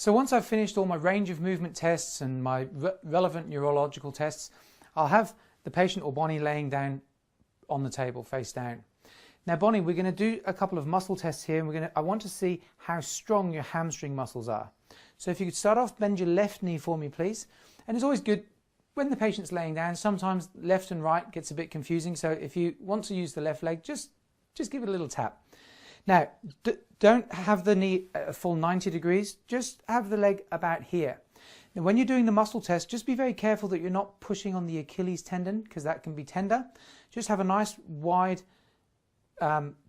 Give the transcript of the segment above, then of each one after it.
So once I've finished all my range of movement tests and my relevant neurological tests, I'll have the patient or Bonnie laying down on the table, face down. Now Bonnie, we're going to do a couple of muscle tests here, and I want to see how strong your hamstring muscles are. So if you could start off, bend your left knee for me, please. And it's always good when the patient's laying down, sometimes left and right gets a bit confusing. So if you want to use the left leg, just give it a little tap. Now, don't have the knee at a full 90 degrees, just have the leg about here. Now, when you're doing the muscle test, just be very careful that you're not pushing on the Achilles tendon, because that can be tender. Just have a nice wide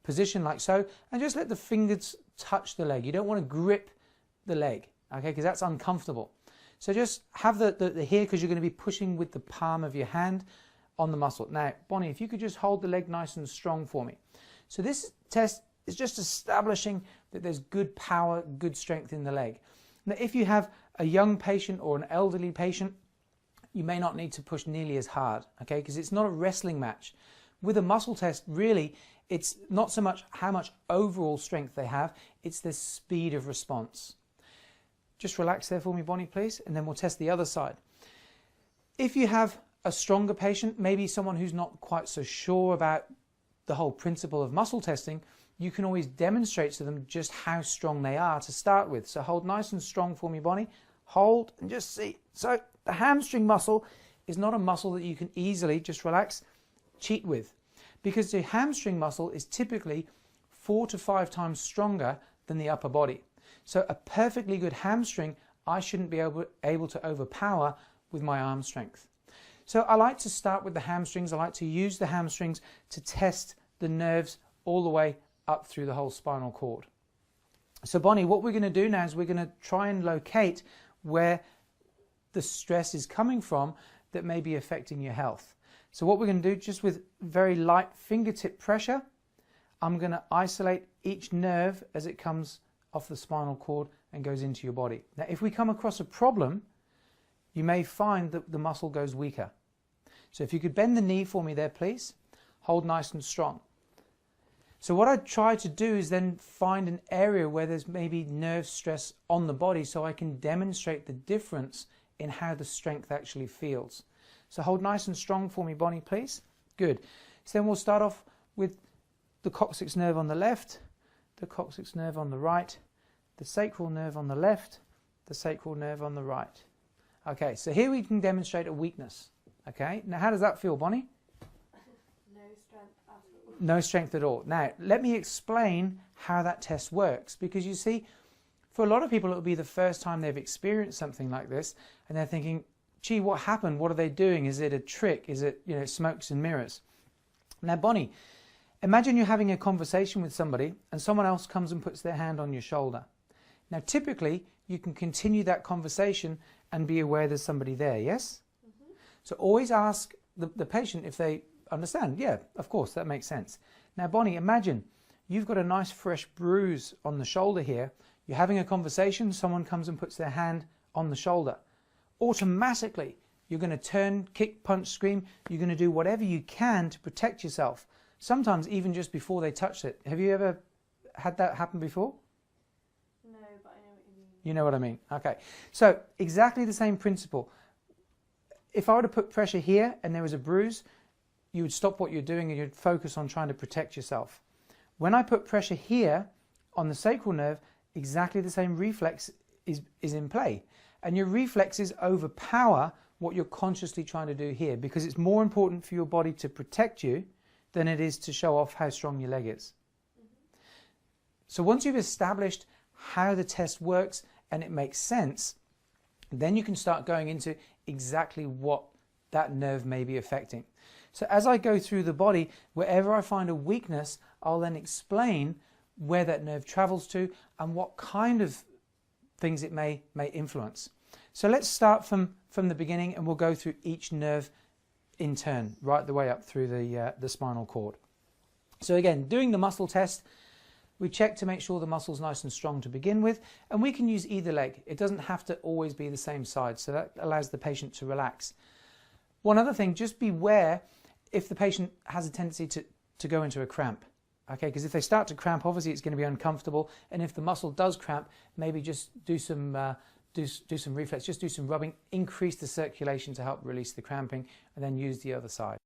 position like so, and just let the fingers touch the leg. You don't want to grip the leg, okay, because that's uncomfortable. So just have the here, because you're going to be pushing with the palm of your hand on the muscle. Now, Bonnie, if you could just hold the leg nice and strong for me. So this test is just establishing that there's good power, good strength in the leg. Now, if you have a young patient or an elderly patient, you may not need to push nearly as hard, okay, because it's not a wrestling match. With a muscle test, really, it's not so much how much overall strength they have, it's the speed of response. Just relax there for me, Bonnie, please, and then we'll test the other side. If you have a stronger patient, maybe someone who's not quite so sure about the whole principle of muscle testing, you can always demonstrate to them just how strong they are to start with. So hold nice and strong for me, Bonnie. Hold and just see. So the hamstring muscle is not a muscle that you can easily, just relax, cheat with, because the hamstring muscle is typically 4 to 5 times stronger than the upper body. So a perfectly good hamstring, I shouldn't be able to overpower with my arm strength. So I like to start with the hamstrings. I like to use the hamstrings to test the nerves all the way up through the whole spinal cord. So Bonnie, what we're going to do now is we're going to try and locate where the stress is coming from that may be affecting your health. So what we're going to do, just with very light fingertip pressure, I'm going to isolate each nerve as it comes off the spinal cord and goes into your body. Now, if we come across a problem, you may find that the muscle goes weaker. So if you could bend the knee for me there, please. Hold nice and strong. So what I try to do is then find an area where there's maybe nerve stress on the body, so I can demonstrate the difference in how the strength actually feels. So hold nice and strong for me, Bonnie, please. Good. So then we'll start off with the coccyx nerve on the left, the coccyx nerve on the right, the sacral nerve on the left, the sacral nerve on the right. Okay, so here we can demonstrate a weakness. Okay, now how does that feel, Bonnie? No strength at all. No strength at all. Now, let me explain how that test works, because you see, for a lot of people, it will be the first time they've experienced something like this, and they're thinking, gee, what happened? What are they doing? Is it a trick? Is it, smokes and mirrors? Now, Bonnie, imagine you're having a conversation with somebody and someone else comes and puts their hand on your shoulder. Now, typically, you can continue that conversation and be aware there's somebody there, yes? Mm-hmm. So always ask the patient if they understand. Yeah, of course, that makes sense. Now, Bonnie, imagine you've got a nice fresh bruise on the shoulder here. You're having a conversation, someone comes and puts their hand on the shoulder. Automatically, you're going to turn, kick, punch, scream. You're going to do whatever you can to protect yourself. Sometimes even just before they touch it. Have you ever had that happen before? No, but I know what you mean. You know what I mean? Okay. So exactly the same principle. If I were to put pressure here and there was a bruise, you would stop what you're doing and you'd focus on trying to protect yourself. When I put pressure here on the sacral nerve, exactly the same reflex is in play. And your reflexes overpower what you're consciously trying to do here, because it's more important for your body to protect you than it is to show off how strong your leg is. Mm-hmm. So once you've established how the test works and it makes sense, then you can start going into exactly what that nerve may be affecting. So as I go through the body, wherever I find a weakness, I'll then explain where that nerve travels to and what kind of things it may influence. So let's start from the beginning, and we'll go through each nerve in turn, right the way up through the spinal cord. So again, doing the muscle test, we check to make sure the muscle's nice and strong to begin with, and we can use either leg. It doesn't have to always be the same side, so that allows the patient to relax. One other thing, just beware if the patient has a tendency to go into a cramp. Okay, because if they start to cramp, obviously it's going to be uncomfortable, and if the muscle does cramp, maybe just do some reflex, just do some rubbing, increase the circulation to help release the cramping, and then use the other side.